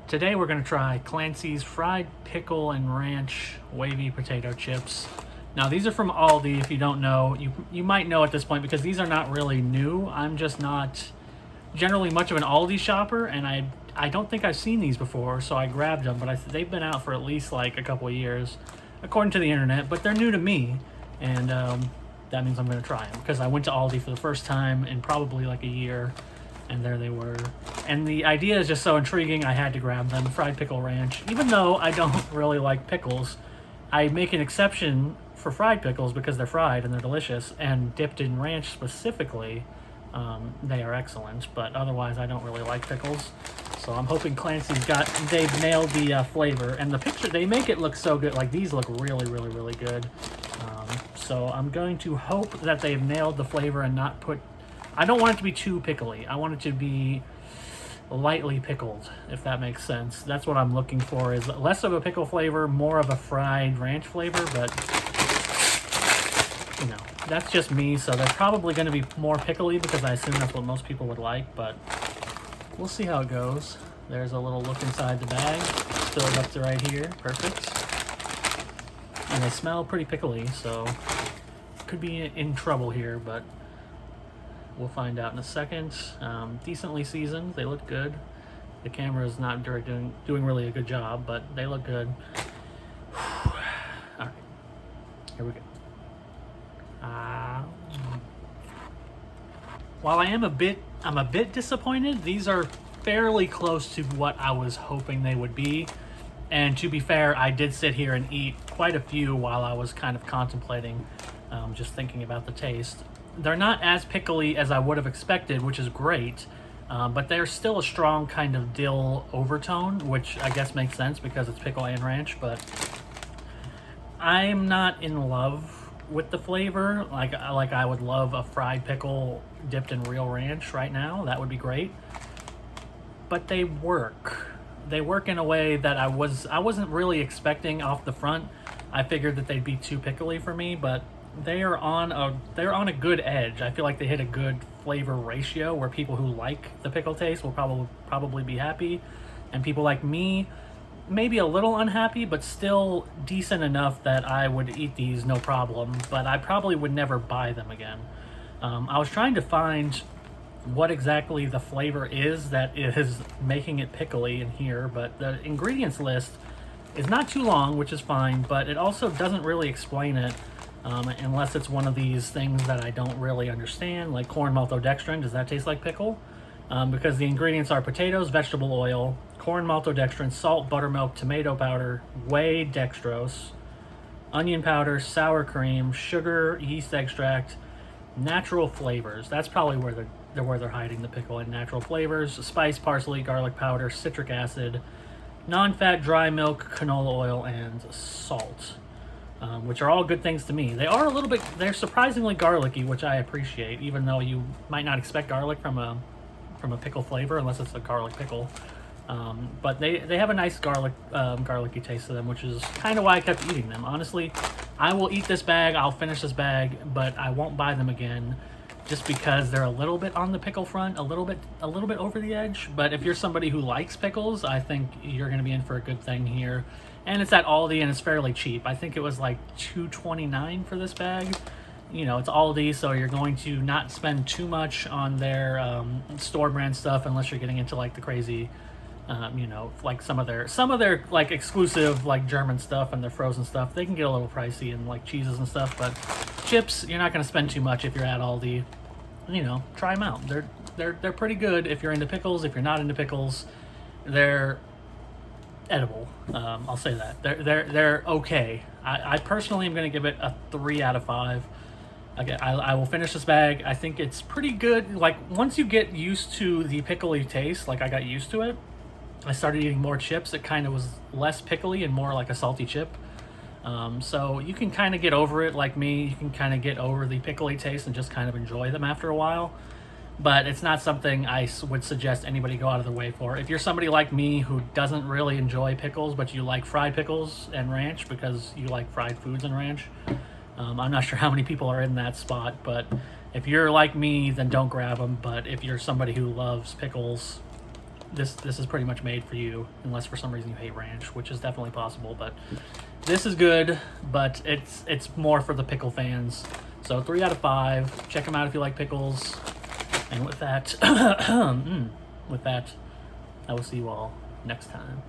Today we're going to try Clancy's fried pickle and ranch wavy potato chips. Now these are from Aldi. If you don't know, you might know at this point because these are not really new. I'm just not generally much of an Aldi shopper, and I don't think I've seen these before, so I grabbed them. But they've been out for at least like a couple of years, according to the internet. But they're new to me, and that means I'm going to try them because I went to Aldi for the first time in probably like a year. And there they were. And the idea is just so intriguing, I had to grab them. Fried pickle ranch. Even though I don't really like pickles, I make an exception for fried pickles because they're fried and they're delicious. And dipped in ranch specifically, they are excellent. But otherwise, I don't really like pickles. So I'm hoping they've nailed the flavor. And the picture, they make it look so good. Like, these look really, really, really good. So I'm going to hope that they've nailed the flavor and not put... I don't want it to be too pickly. I want it to be lightly pickled, if that makes sense. That's what I'm looking for, is less of a pickle flavor, more of a fried ranch flavor, but, you know, that's just me, so they're probably going to be more pickly because I assume that's what most people would like, but we'll see how it goes. There's a little look inside the bag. Filled up to right here. Perfect. And they smell pretty pickly, so could be in trouble here, but... we'll find out in a second. Decently seasoned. They look good. The camera is not doing really a good job, but they look good. All right, here we go. While I'm a bit disappointed. These are fairly close to what I was hoping they would be. And to be fair, I did sit here and eat quite a few while I was kind of contemplating, just thinking about the taste. They're not as pickly as I would have expected, which is great, but there's still a strong kind of dill overtone, which I guess makes sense because it's pickle and ranch, but I'm not in love with the flavor. Like I would love a fried pickle dipped in real ranch right now. That would be great. But they work. They work in a way that I wasn't really expecting off the front. I figured that they'd be too pickly for me, but they're on a good edge. I feel like they hit a good flavor ratio where people who like the pickle taste will probably be happy, and people like me maybe a little unhappy, but still decent enough that I would eat these no problem, but I probably would never buy them again. I was trying to find what exactly the flavor is that is making it pickly in here, but the ingredients list is not too long, which is fine, but it also doesn't really explain it. Unless it's one of these things that I don't really understand, like corn maltodextrin. Does that taste like pickle? Because the ingredients are potatoes, vegetable oil, corn maltodextrin, salt, buttermilk, tomato powder, whey dextrose, onion powder, sour cream, sugar, yeast extract, natural flavors. That's probably where they're hiding the pickle in. Natural flavors: spice, parsley, garlic powder, citric acid, non-fat dry milk, canola oil, and salt. Which are all good things to me. They're surprisingly garlicky, which I appreciate, even though you might not expect garlic from a pickle flavor unless it's a garlic pickle. But they have a nice garlicky taste to them, which is kind of why I kept eating them. Honestly, I will eat this bag, I'll finish this bag, but I won't buy them again just because they're a little bit on the pickle front, a little bit over the edge. But if you're somebody who likes pickles, I think you're going to be in for a good thing here. And it's at Aldi, and it's fairly cheap. I think it was like $2.29 for this bag. You know, it's Aldi, so you're going to not spend too much on their store brand stuff unless you're getting into like the crazy, you know, like some of their like exclusive like German stuff and their frozen stuff. They can get a little pricey, and like cheeses and stuff. But chips, you're not going to spend too much if you're at Aldi. You know, try them out. They're pretty good if you're into pickles. If you're not into pickles, they're edible. I'll say that they're okay. I personally am going to give it a 3 out of 5. Okay, I will finish this bag. I think it's pretty good. Like, once you get used to the pickly taste, like I got used to it, I started eating more chips. It kind of was less pickly and more like a salty chip. So you can kind of get over it, like me. You can kind of get over the pickly taste and just kind of enjoy them after a while. But it's not something I would suggest anybody go out of their way for. If you're somebody like me who doesn't really enjoy pickles, but you like fried pickles and ranch because you like fried foods and ranch, I'm not sure how many people are in that spot, but if you're like me, then don't grab them. But if you're somebody who loves pickles, this is pretty much made for you, unless for some reason you hate ranch, which is definitely possible. But this is good, but it's more for the pickle fans. So 3 out of 5. Check them out if you like pickles. And with that, with that, I will see you all next time.